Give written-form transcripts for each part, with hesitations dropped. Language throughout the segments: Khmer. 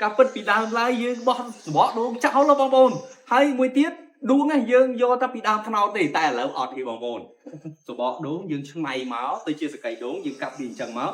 ការពិតពីដើមឡើយយើងបោះសបកដួងចោលបងប្អូនហើយមួយទៀតដួងហ្នឹងយើងយកតែពីដើមថ្នោតទេតែឥឡូវអត់ទេបងប្អូនសបកដួងយើងឆ្នៃមកទៅជាសកៃដួងយើងកាប់វាអញ្ចឹងមក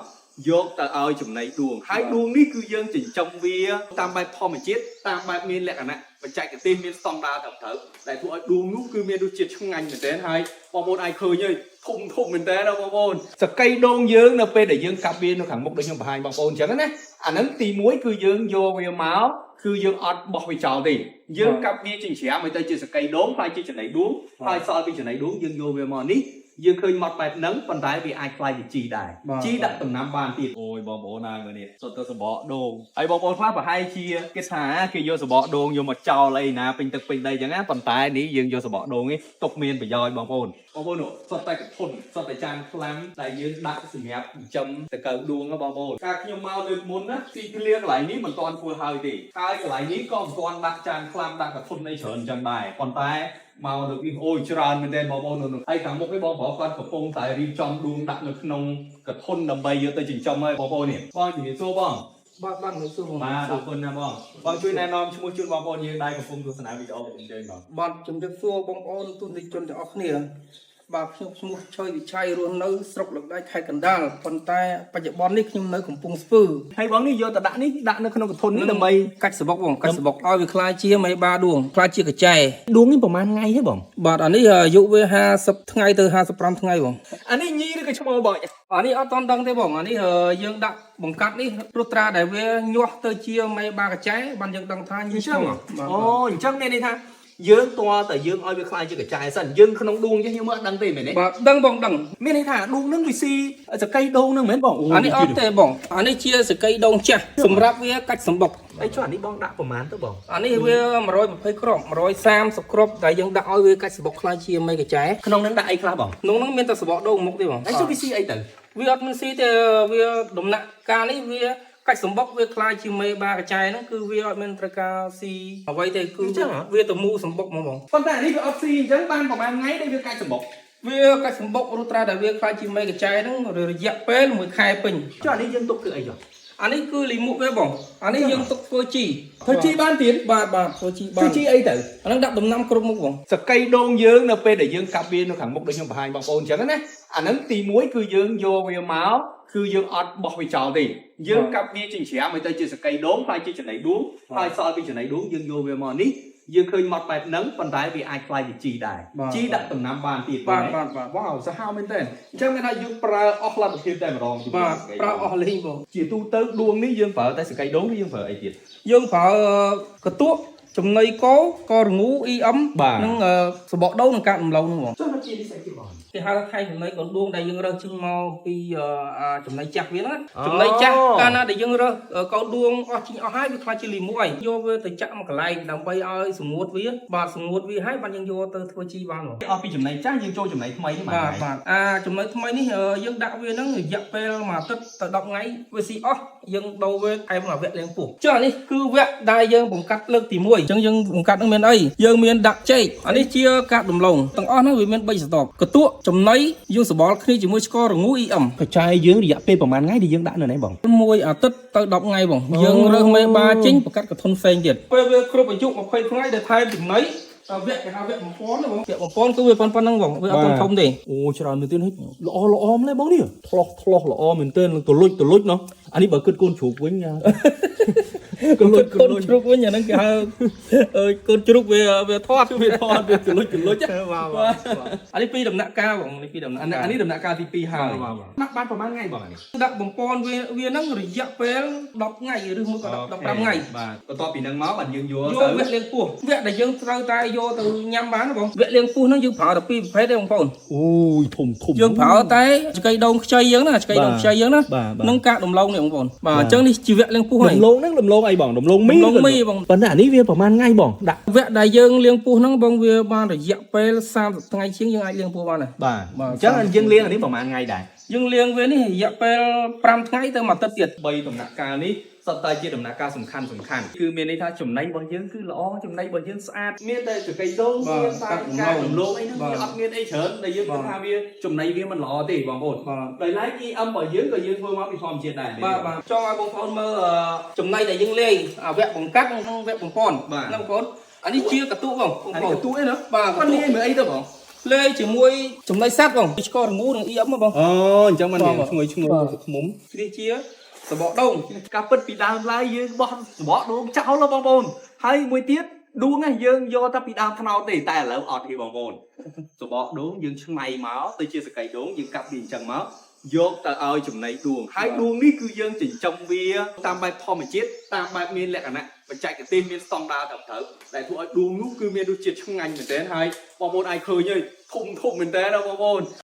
យកទៅឲ្យចំណីដួងហើយដួងនេះគឺយើងចិញ្ចឹមវាតាមបែបធម្មជាតិតាមបែបមានលក្ខណៈបច្ចេកទេសមានស្តង់ដារត្រឹមត្រូវដែលធ្វើឲ្យដួងនោះគឺមានរសជាតិឆ្ងាញ់មែនទែនហើយបងប្អូនអាចឃើញហើយធំមែនតើបងប្អូនសកៃដូងយើងនៅពេលដែលយើងកាប់វានៅខាងមុខដូចខ្ញុំបង្ហាញបងប្អូនអញ្ចឹងណាអាហ្នឹងទី1គឺយើងយកវាមកគឺយើងអត់បោះវាចោលទេយើងកាប់វាចិញ្ច្រាំឲ្យទៅជាសកៃដូងហើយជាចំណីដួងហើយសល់ពីចំណីដួងយើងយកវាមកនេះយើងឃើញមកបែបហ្នឹងប៉ុន្តែវាអាចខ្លាយជាជីដែរជីដាក់ដំណាំបានទៀតអូយបងប្អូនហើយមើលនេះសុទ្ធទៅសបកដូងហើយបងប្អូនខ្លះប្រហែលជាគេថាគេយកសបកដូងយកមកចោលអីណាពេញទឹកពេញដីអញ្ចឹងណាប៉ុន្តែនេះយើងយកសបកដូងនេះទុកមានប្រយោជន៍បងប្អូនសុទ្ធតែកធន់សុទ្ធតែចានខ្លាំងដែលយើងដាក់សម្រាប់ចិញ្ចឹមតកៅដួងណាបងប្អូនការខ្ញុំមកលើកមុនណាទីឃ្លៀកន្លែងនេះមិនទាន់ធ្វើហើយទេហើយកន្លែងនេះក៏មិនទាន់ដាក់ចានខ្លាំងដាក់កធន់អីច្រើនអញ្ចឹងដែរប៉ុន្តែមកលើកនេះអូយច្រើនមែនទែនបងប្អូនហើយខាងមុខនេះបងប្អូនគាត់កំពុងតែរៀបចំដួងដាក់នៅក្នុងកធន់ដើម្បីយកទៅចិញ្ចឹមហើយបងប្អូននេះបងជំរាបសួរបងបាទនៅសួរបងបាទអរគុណណាបងជួយណែនាំឈ្មោះជូនបងប្អូនយើងដែរកំពុងទស្សនាវីដេអូរបស់យើងបងជំរាបសួរបងប្អូនទស្សនិកជនទាំងអស់គ្នាបាទខ្ញុំឈ្មោះឆយវិឆ័យរស់នៅស្រុកលំដាយខេត្តកណ្ដាលប៉ុន្តែបច្ចុប្បន្ននេះខ្ញុំនៅកំពង់ស្ពឺហើយបងនេះយកទៅដាក់នេះដាក់នៅក្នុងកធន់នេះដើម្បីកាច់សបុកបងកាច់សបុកឲ្យវាខ្លាយជាមេបាដួងខ្លាយជាកញ្ចែដួងនេះប្រហែលថ្ងៃទេបងបាទអានេះអាយុវា50ថ្ងៃទៅ55ថ្ងៃបងអានេះញីឬក៏ឈ្មោះបងអានេះអត់តន់ដឹងទេបងអានេះយើងដាក់បង្កាត់នេះព្រោះត្រាដែលវាញាស់ទៅជាមេបាកញ្ចែបានយើងដឹងថាញីឈ្មោះអូអញ្ចឹងមានន័យថាយើងតើតែយើងឲ្យវាខ្លាយជាកញ្ចែសិនយើងក្នុងដួងចេះខ្ញុំអត់ដឹងទេមែនទេបាទដឹងបងដឹងមានន័យថាដួងនឹងវាស៊ីសកៃដូងនឹងមែនបងអានេះអត់ទេបងអានេះជាសកៃដូងចាស់សម្រាប់វាកាច់សម្បុកអីចុះអានេះបងដាក់ប្រមាណទៅបងអានេះវា120គ្រាប់130គ្រាប់ដែលយើងដាក់ឲ្យវាកាច់សម្បុកខ្លាយជាមេកញ្ចែក្នុងនឹងដាក់អីខ្លះបងក្នុងនឹងមានតែសបកដូងមុខទេបងអីចុះវាស៊ីអីទៅវាអត់មានស៊ីទេវាដំណាក់កាលនេះវាកាច់សម្បុកវាខ្លាយជាមេបាកញ្ចែហ្នឹងគឺវាអត់មានត្រូវការស៊ីអ្វីទេគឺវាទៅមូសម្បុកហ្មងបងប៉ុន្តែនេះវាអត់ស៊ីអញ្ចឹងបានប្រហែលថ្ងៃដែលវាកាច់សម្បុកវាកាច់សម្បុករុត្រាដែលវាខ្លាយជាមេកញ្ចែហ្នឹងរយៈពេល1ខែពេញចុះអានេះយើងទុកគឺអីចុះអានេះគឺលីមុខវាបងអានេះយើងទុកធ្វើជីបានទៀតបាទធ្វើជីបានជីអីទៅអានឹងដាក់ដំណាំគ្រប់មុខបងសកៃដូងយើងនៅពេលដែលយើងកាប់វានៅខាងមុខដូចខ្ញុំបង្ហាញបងប្អូនអញ្ចឹងណាអានឹងទី1គឺយើងយកវាមកគឺយើងអត់បោះវាចោលទេយើងកាប់វាចិញ្ច្រាំឲ្យទៅជាសកៃដូងហើយជាចំណីដួងហើយសល់ពីចំណីដួងយើងយកវាមកនេះយើងឃើញមកបែបហ្នឹងប៉ុន្តែវាអាចខ្លាយជាជីដែរជីដាក់ដំណាំបានទៀតបាទវ៉ាវសាហាវមែនតើអញ្ចឹងមានថាយើងប្រើអស់លទ្ធភាពតែម្ដងបាទប្រើអស់លេងបងជាទូទៅដួងនេះយើងប្រើតែសកៃដូងឬយើងប្រើអីទៀតយើងប្រើកទក់ចំណីករងូ EM និងសបកដូងនិងកាត់ដំឡូងហ្នឹងបងចុះមកជានេះស្អីគេបងគេហៅថាថៃចំណីកូនដួងដែលយើងរើសចេញមកពីចំណីចាស់វាណាចំណីចាស់កាលណាដែលយើងរើសកូនដួងអស់ចេញអស់ហើយវាខ្លាចជាលីមួយយកវាទៅចាក់មកកន្លែងដើម្បីឲ្យសម្ងួតវាបាទសម្ងួតវាហើយបានយើងយកទៅធ្វើជីបានបងអស់ពីចំណីចាស់យើងចូលចំណីថ្មីនេះបាទចំណីថ្មីនេះយើងដាក់វាហ្នឹងរយៈពេល1អាទិត្យទៅ10ថ្ងៃវាស៊ីអស់យើងដូរវាថែមវគ្គលាងពោះចុះអានេះគឺវគ្គដែលយើងបង្កាត់លើកទី1អញ្ចឹងយើងបង្កាត់នឹងមានអីយើងមានដាក់ចេកអានេះជាកាត់ដំឡូងទាំងអស់ហ្នឹងវាមាន3ស្រទាប់កទក់ចំណីយើងសបល់គ្នាជាមួយស្កររងូ EM កញ្ចែយើងរយៈពេលប្រហែលថ្ងៃដែលយើងដាក់នៅនេះបង1អាទិត្យទៅ10ថ្ងៃបងយើងរើសមេបាចេញបង្កាត់កធុនផ្សេងទៀតពេលវាគ្រប់អាយុ20ថ្ងៃដែលថែមចំណីវគ្គគេហៅវគ្គបំពន់ណាបងវគ្គបំពន់គឺវាប៉ុណ្្នឹងបងវាអត់ធំទេអូច្រើនមែនទែនល្អម្លេះបងនេះឆ្លោះល្អមែនទែនទៅលុចណោះអានេះបើគិតកូនជ្រូកវិញកូនជ្រូកវិញអាហ្នឹងគេហៅកូនជ្រូកវាធាត់វាទៅលុចបាទអានេះពីរដំណាក់កាលបងនេះពីរដំណាក់អានេះដំណាក់កាលទី2ហើយដាក់បានប្រហែលថ្ងៃបងអានេះដាក់បំពន់វាហ្នឹងរយៈពេល10ថ្ងៃឬមួយក៏15ថ្ងៃបាទបន្ទាប់ពីហ្នឹងមកបាទយើងយកវគ្គលាងពោះវគ្គដែលយើងត្រូវតែយកទៅញ៉ាំបានបងវគ្គលាងពោះហ្នឹងយើងប្រើតែពីរប្រភេទទេបងប្អូនអូយធំយើងប្រើតែឆ្កៃដូងខ្ចីយើងណាឆ្កៃដូងខ្ចីយើងណានឹងកាកដំឡូងនេះបងប្អូនបាទអញ្ចឹងនេះជីវៈលាងពោះហើយដំឡូងអីបងដំឡូងមីបងប៉ុន្តែអានេះវាប្រហែលថ្ងៃបងដាក់វគ្គដែលយើងលាងពោះហ្នឹងបងវាបានរយៈពេល30ថ្ងៃជាងយើងអាចលាងពោះបានហើយបាទអញ្ចឹងយើងលាងអានេះប្រហែលថ្ងៃដែរយើងលាងវានេះរយៈពេល5ថ្ងៃទៅ1អាទិត្យទៀត3ដំណាក់កាលនេះ សតតែជាដំណាក់កាលសំខាន់គឺមានន័យថាចំណៃរបស់យើងគឺល្អចំណៃរបស់យើងស្អាតមានតែសកៃដូងមានតែការរំលោភអីហ្នឹងវាអត់មានអីច្រើនដែលយើងគិតថាវាចំណៃវាមិនល្អទេបងប្អូនដោយឡែក EM របស់យើងក៏យើងធ្វើមកពីធម្មជាតិដែរបាទចង់ឲ្យបងប្អូនមើលចំណៃដែលយើងលេងវគ្គបង្កាត់ក្នុងវគ្គបំពន់ណាបងប្អូនអានេះជាកតុកបងអានេះកតុកអីណាបាទគាត់លេងមើលអីទៅបងលេងជាមួយចំណៃសัตว์បងឆ្ករងូនិង EM បងអូអញ្ចឹងមិនឈ្ងុយខ្មុំនេះជាសបកដូងការពិតពីដើមឡើយយើងបោះសបកដូងចោលបងប្អូនហើយមួយទៀតដួងយើងយកតែពីដើមថ្នោតទេតែឥឡូវអត់ទេបងប្អូនសបកដូងយើងឆ្នៃមកទៅជាសកៃដូងយើងកាប់ពីអញ្ចឹងមកយកទៅឲ្យចំណីដួងហើយដួងនេះគឺយើងចិញ្ចឹមវាតាមបែបធម្មជាតិតាមបែបមានលក្ខណៈបច្ចេកទេសមានស្តង់ដារត្រឹមត្រូវដែលធ្វើឲ្យដួងនោះគឺមានរសជាតិឆ្ងាញ់មែនទែនហើយបងប្អូនអាចឃើញហើយធំមែនទែនណាបងប្អូន